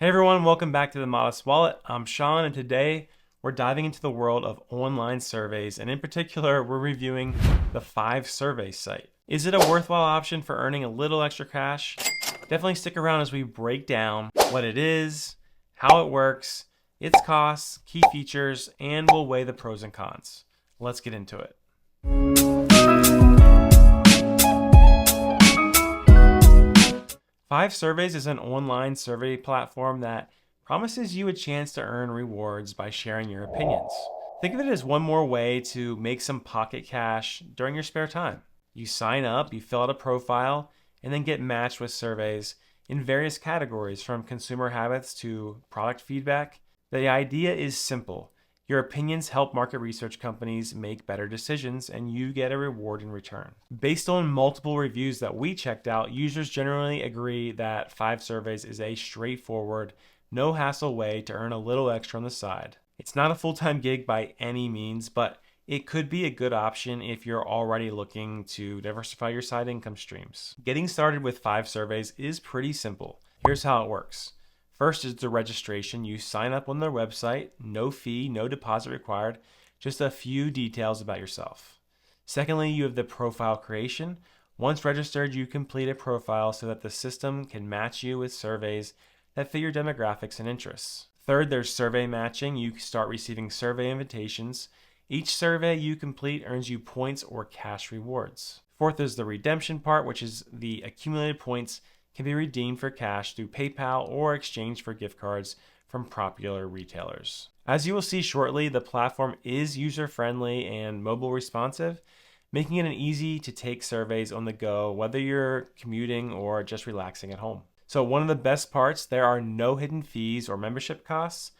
Hey everyone, welcome back to the Modest Wallet. I'm Sean, and today we're diving into the world of online surveys, and in particular, we're reviewing the 5surveys site. Is it a worthwhile option for earning a little extra cash? Definitely stick around as we break down what it is, how it works, its costs, key features, and we'll weigh the pros and cons. Let's get into it. 5surveys is an online survey platform that promises you a chance to earn rewards by sharing your opinions. Think of it as one more way to make some pocket cash during your spare time. You sign up, you fill out a profile, and then get matched with surveys in various categories from consumer habits to product feedback. The idea is simple. Your opinions help market research companies make better decisions, and you get a reward in return. Based on multiple reviews that we checked out, users generally agree that 5surveys is a straightforward, no hassle way to earn a little extra on the side. It's not a full-time gig by any means, but it could be a good option if you're already looking to diversify your side income streams. Getting started with 5surveys is pretty simple. Here's how it works. First is the registration. You sign up on their website, no fee, no deposit required, just a few details about yourself. Secondly, you have the profile creation. Once registered, you complete a profile so that the system can match you with surveys that fit your demographics and interests. Third, there's survey matching. You start receiving survey invitations. Each survey you complete earns you points or cash rewards. Fourth is the redemption part, which is the accumulated points can be redeemed for cash through PayPal or exchanged for gift cards from popular retailers. As you will see shortly, the platform is user-friendly and mobile responsive, making it an easy to take surveys on the go, whether you're commuting or just relaxing at home. So one of the best parts, there are no hidden fees or membership costs.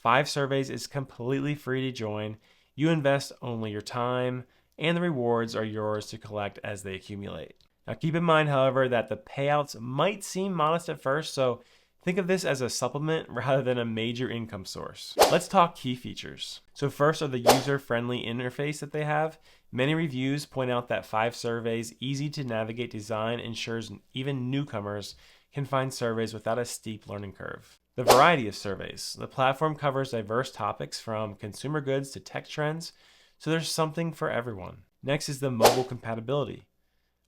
5surveys is completely free to join. You invest only your time, and the rewards are yours to collect as they accumulate. Now keep in mind, however, that the payouts might seem modest at first, so think of this as a supplement rather than a major income source. Let's talk key features. So first are the user-friendly interface that they have. Many reviews point out that 5surveys' easy to navigate design ensures even newcomers can find surveys without a steep learning curve. The variety of surveys. The platform covers diverse topics from consumer goods to tech trends, so there's something for everyone. Next is the mobile compatibility.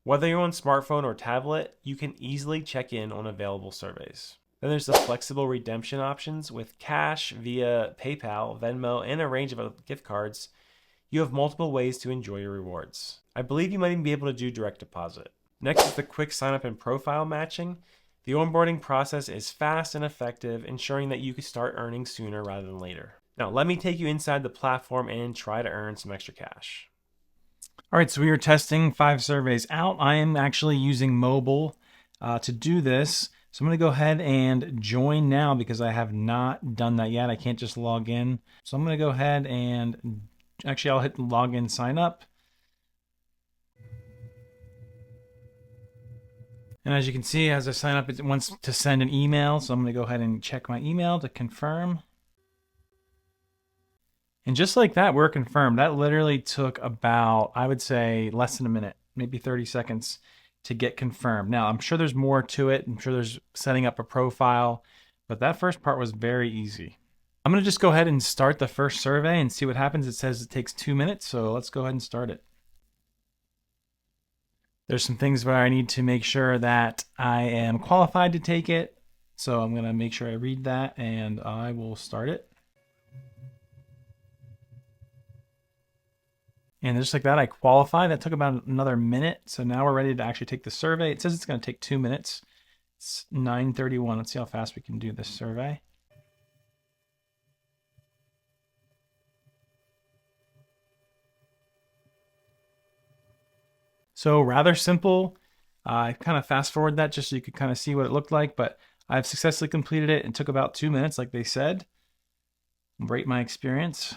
Whether you're on smartphone or tablet, you can easily check in on available surveys. Then there's the flexible redemption options with cash via PayPal, Venmo, and a range of gift cards. You have multiple ways to enjoy your rewards. I believe you might even be able to do direct deposit. Next is the quick sign up and profile matching. The onboarding process is fast and effective, ensuring that you can start earning sooner rather than later. Now, let me take you inside the platform and try to earn some extra cash. All right, so we are testing 5surveys out. I am actually using mobile to do this. So I'm going to go ahead and join now because I have not done that yet. I can't just log in. So I'm going to go ahead and actually I'll hit login sign up. And as you can see, as I sign up, it wants to send an email. So I'm going to go ahead and check my email to confirm. And just like that, we're confirmed. That literally took about, I would say, less than a minute, maybe 30 seconds to get confirmed. Now, I'm sure there's more to it. I'm sure there's setting up a profile, but that first part was very easy. I'm going to just go ahead and start the first survey and see what happens. It says it takes 2 minutes, so let's go ahead and start it. There's some things where I need to make sure that I am qualified to take it. So I'm going to make sure I read that and I will start it. And just like that, I qualify. That took about another minute. So now we're ready to actually take the survey. It says it's going to take 2 minutes. It's 9:31. Let's see how fast we can do this survey. So rather simple. I kind of fast forward that just so you could kind of see what it looked like, but I've successfully completed it. It took about 2 minutes, like they said. Rate my experience.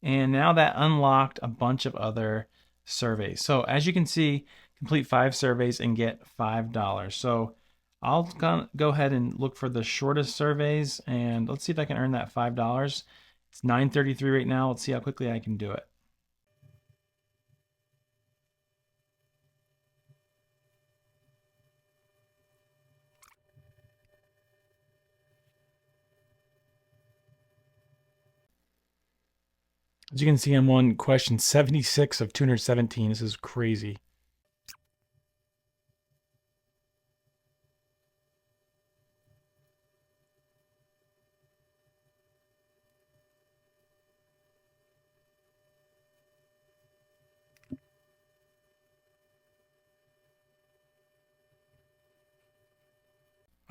And now that unlocked a bunch of other surveys. So as you can see, complete 5 surveys and get $5. So I'll go ahead and look for the shortest surveys and let's see if I can earn that $5. It's 9:33 right now. Let's see how quickly I can do it. As you can see, I'm on question 76 of 217. This is crazy.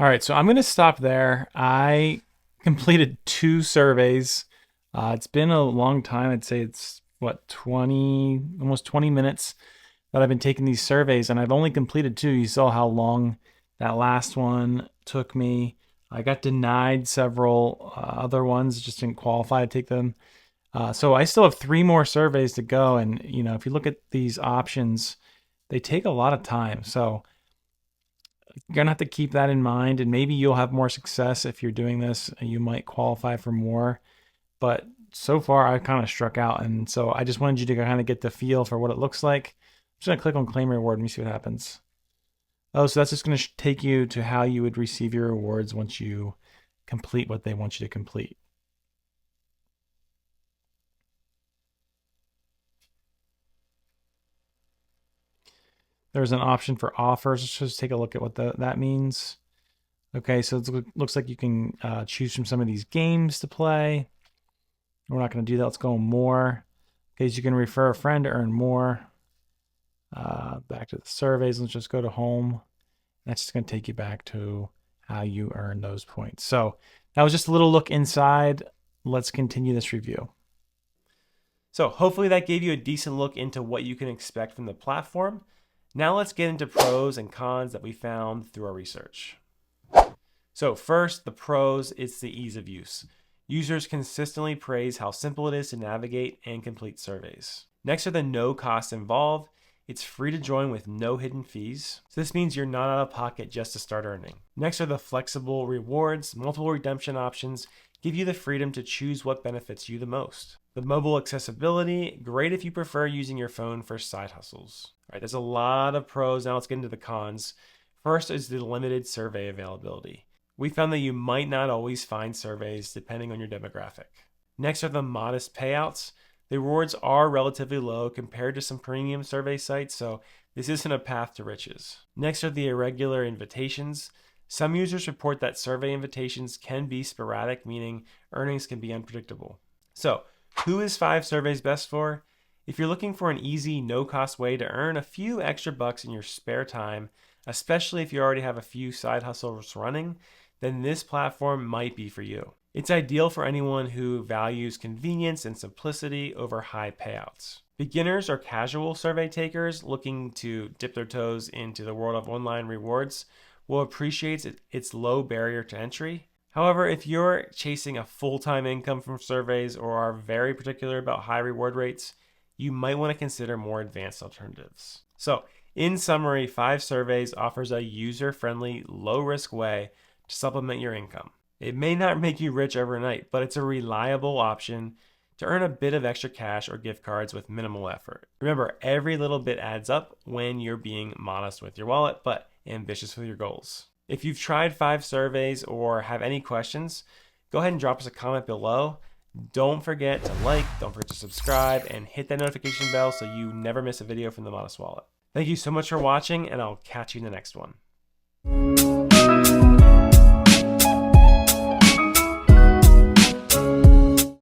All right, so I'm going to stop there. I completed 2 surveys. It's been a long time. I'd say it's what, 20, almost 20 minutes that I've been taking these surveys, and I've only completed 2. You saw how long that last one took me. I got denied several other ones, just didn't qualify to take them. So I still have 3 more surveys to go, and if you look at these options, they take a lot of time. So you're gonna have to keep that in mind, and maybe you'll have more success if you're doing this. You might qualify for more, but so far I kind of struck out, and so I just wanted you to kind of get the feel for what it looks like. I'm just gonna click on claim reward and we see what happens. Oh, so that's just gonna take you to how you would receive your rewards once you complete what they want you to complete. There's an option for offers. Let's just take a look at what that means. Okay, so it looks like you can choose from some of these games to play. We're not going to do that. Let's go more. Okay, so you can refer a friend to earn more. Back to the surveys. Let's just go to home. That's just going to take you back to how you earn those points. So that was just a little look inside. Let's continue this review. So hopefully that gave you a decent look into what you can expect from the platform. Now let's get into pros and cons that we found through our research. So first, the pros, it's the ease of use. Users consistently praise how simple it is to navigate and complete surveys. Next are the no costs involved. It's free to join with no hidden fees. So this means you're not out of pocket just to start earning. Next are the flexible rewards. Multiple redemption options give you the freedom to choose what benefits you the most. The mobile accessibility, great if you prefer using your phone for side hustles. All right, there's a lot of pros. Now let's get into the cons. First is the limited survey availability. We found that you might not always find surveys depending on your demographic. Next are the modest payouts. The rewards are relatively low compared to some premium survey sites, so this isn't a path to riches. Next are the irregular invitations. Some users report that survey invitations can be sporadic, meaning earnings can be unpredictable. So, who is 5 surveys best for? If you're looking for an easy, no-cost way to earn a few extra bucks in your spare time, especially if you already have a few side hustles running, then this platform might be for you. It's ideal for anyone who values convenience and simplicity over high payouts. Beginners or casual survey takers looking to dip their toes into the world of online rewards will appreciate its low barrier to entry. However, if you're chasing a full-time income from surveys or are very particular about high reward rates, you might want to consider more advanced alternatives. So, in summary, 5 surveys offers a user-friendly, low-risk way to supplement your income. It may not make you rich overnight, but it's a reliable option to earn a bit of extra cash or gift cards with minimal effort. Remember, every little bit adds up when you're being modest with your wallet, but ambitious with your goals. If you've tried 5 surveys or have any questions, go ahead and drop us a comment below. Don't forget to like, don't forget to subscribe, and hit that notification bell so you never miss a video from the Modest Wallet. Thank you so much for watching, and I'll catch you in the next one.